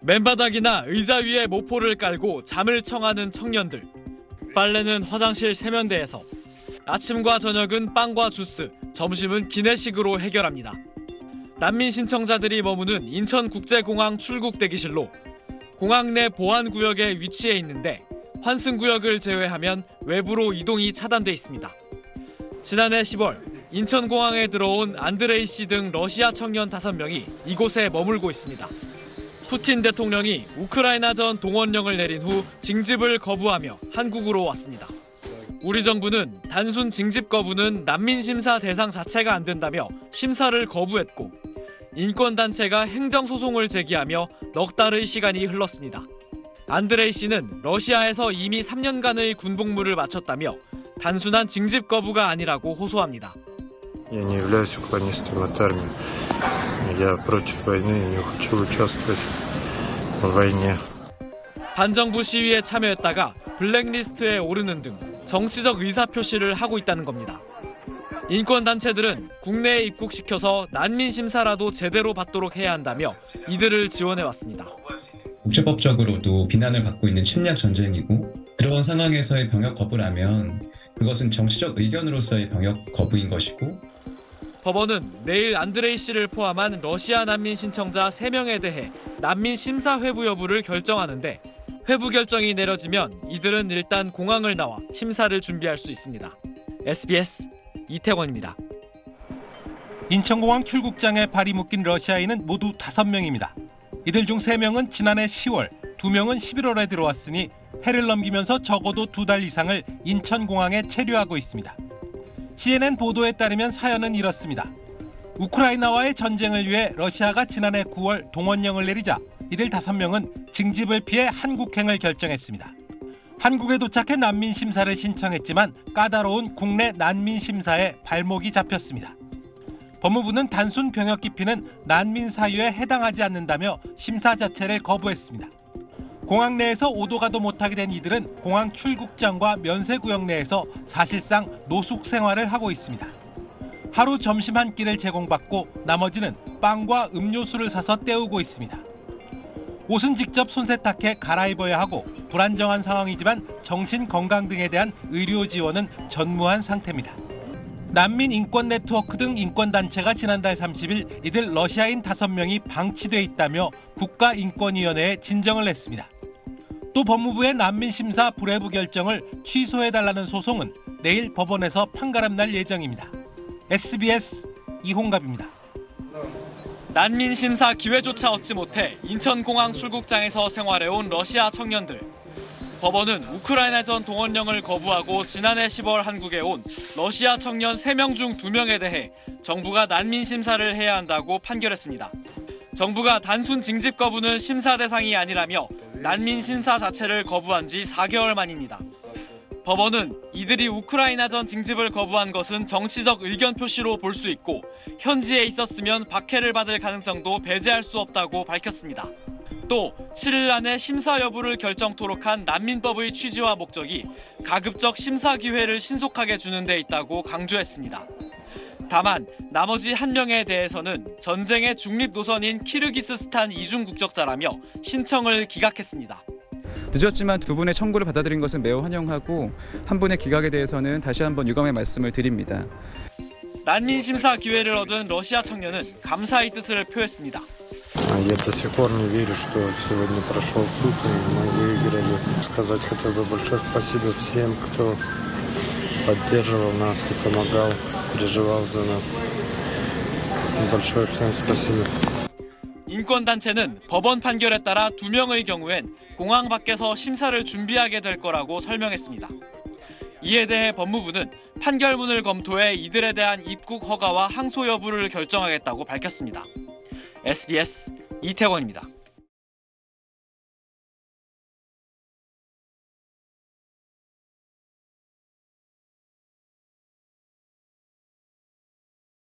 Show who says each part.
Speaker 1: 맨바닥이나 의자 위에 모포를 깔고 잠을 청하는 청년들. 빨래는 화장실 세면대에서. 아침과 저녁은 빵과 주스, 점심은 기내식으로 해결합니다. 난민 신청자들이 머무는 인천국제공항 출국 대기실로 공항 내 보안구역에 위치해 있는데 환승구역을 제외하면 외부로 이동이 차단돼 있습니다. 지난해 10월 인천공항에 들어온 안드레이 씨 등 러시아 청년 5명이 이곳에 머물고 있습니다. 푸틴 대통령이 우크라이나전 동원령을 내린 후 징집을 거부하며 한국으로 왔습니다. 우리 정부는 단순 징집 거부는 난민 심사 대상 자체가 안 된다며 심사를 거부했고 인권단체가 행정소송을 제기하며 넉 달의 시간이 흘렀습니다. 안드레이 씨는 러시아에서 이미 3년간의 군복무를 마쳤다며 단순한 징집 거부가 아니라고 호소합니다.
Speaker 2: Я не являюсь уклонистом от армии. Я против войны и не хочу участвовать в войне.
Speaker 1: 반정부 시위에 참여했다가 블랙리스트에 오르는 등 정치적 의사표시를 하고 있다는 겁니다. 인권단체들은 국내에 입국시켜서 난민 심사라도 제대로 받도록 해야 한다며 이들을 지원해왔습니다.
Speaker 3: 국제법적으로도 비난을 받고 있는 침략 전쟁이고 그런 상황에서의 병역 거부라면 그것은 정치적 의견으로서의 병역 거부인 것이고
Speaker 1: 법원은 내일 안드레이 씨를 포함한 러시아 난민 신청자 3명에 대해 난민 심사 회부 여부를 결정하는데 회부 결정이 내려지면 이들은 일단 공항을 나와 심사를 준비할 수 있습니다. SBS 이태권입니다.
Speaker 4: 인천공항 출국장에 발이 묶인 러시아인은 모두 5명입니다. 이들 중 3명은 지난해 10월, 2명은 11월에 들어왔으니 해를 넘기면서 적어도 2달 이상을 인천공항에 체류하고 있습니다. CNN 보도에 따르면 사연은 이렇습니다. 우크라이나와의 전쟁을 위해 러시아가 지난해 9월 동원령을 내리자 이들 5명은 징집을 피해 한국행을 결정했습니다. 한국에 도착해 난민 심사를 신청했지만 까다로운 국내 난민 심사에 발목이 잡혔습니다. 법무부는 단순 병역 기피는 난민 사유에 해당하지 않는다며 심사 자체를 거부했습니다. 공항 내에서 오도 가도 못하게 된 이들은 공항 출국장과 면세구역 내에서 사실상 노숙 생활을 하고 있습니다. 하루 점심 한 끼를 제공받고 나머지는 빵과 음료수를 사서 때우고 있습니다. 옷은 직접 손세탁해 갈아입어야 하고 불안정한 상황이지만 정신 건강 등에 대한 의료 지원은 전무한 상태입니다. 난민 인권 네트워크 등 인권단체가 지난달 30일 이들 러시아인 5명이 방치돼 있다며 국가인권위원회에 진정을 냈습니다. 또 법무부의 난민 심사 불회부 결정을 취소해달라는 소송은 내일 법원에서 판가름 날 예정입니다. SBS 이홍갑입니다.
Speaker 1: 난민 심사 기회조차 얻지 못해 인천공항 출국장에서 생활해온 러시아 청년들. 법원은 우크라이나전 동원령을 거부하고 지난해 10월 한국에 온 러시아 청년 3명 중 2명에 대해 정부가 난민 심사를 해야 한다고 판결했습니다. 정부가 단순 징집 거부는 심사 대상이 아니라며 난민 심사 자체를 거부한 지 4개월 만입니다. 법원은 이들이 우크라이나전 징집을 거부한 것은 정치적 의견 표시로 볼 수 있고 현지에 있었으면 박해를 받을 가능성도 배제할 수 없다고 밝혔습니다. 또 7일 안에 심사 여부를 결정토록 한 난민법의 취지와 목적이 가급적 심사 기회를 신속하게 주는 데 있다고 강조했습니다. 다만 나머지 1명에 대해서는 전쟁의 중립 노선인 키르기스스탄 이중 국적자라며 신청을 기각했습니다.
Speaker 5: 늦었지만 2분의 청구를 받아들인 것은 매우 환영하고 한 분의 기각에 대해서는 다시 한번 유감의 말씀을 드립니다.
Speaker 1: 난민 심사 기회를 얻은 러시아 청년은 감사의 뜻을 표했습니다.
Speaker 2: Я до сих пор не верю, что сегодня прошел суд и мы выиграли. Сказать хотел бы большое спасибо всем, кто поддерживал нас и помогал, переживал за нас. Большое всем спасибо.
Speaker 1: 인권단체는 법원 판결에 따라 2명의 경우엔 공항 밖에서 심사를 준비하게 될 거라고 설명했습니다. 이에 대해 법무부는 판결문을 검토해 이들에 대한 입국 허가와 항소 여부를 결정하겠다고 밝혔습니다. SBS 이태권입니다.